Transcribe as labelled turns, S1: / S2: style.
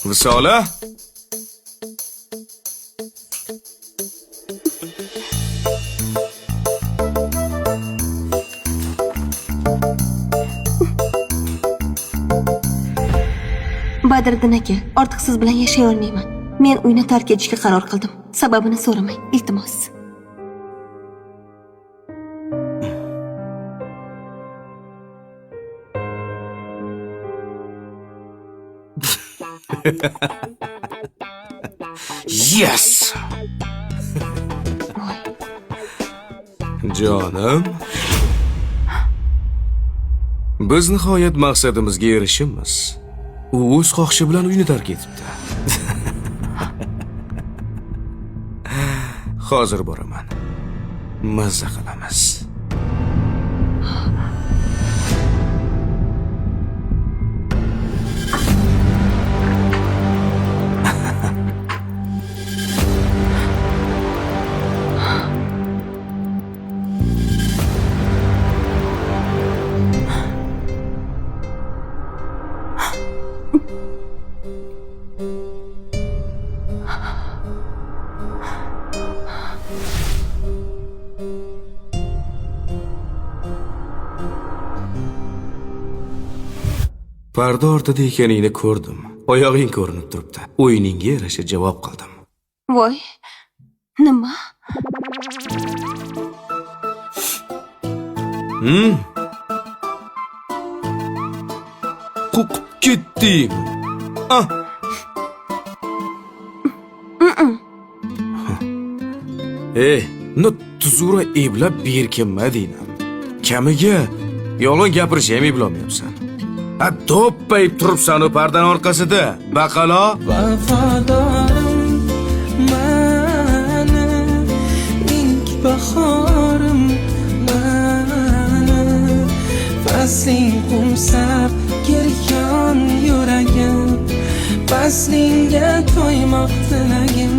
S1: Risola?
S2: Badriddin aka, ortiq siz bilan yashay olmayman. Men uyni tark etishga qaror qildim. Sababini so'ramang, iltimos.
S1: Yes! Jonim. Biz nihoyat maqsadimizga erishimiz. U o'z xohishi bilan uyni tark etibdi. Hozir boraman. Mazza qilamiz. Parda ortida ekaningni ko'rdim. Oyog'ing ko'rinib turibdi. O'yiningga yarasha javob qildim.
S2: Voy, nima?
S1: Qo'qib ketding. Tuzura eblab berkinmading. Kamiga yolg'on gapirishni ham eplolmayapsan. Do'ppayib turibsan u pardan orqasida, baqalo.
S3: Vafodorim mani, ilk bahorim mani, fasling qumsab giryon yuragim, faslingga to'ymoq tilagim.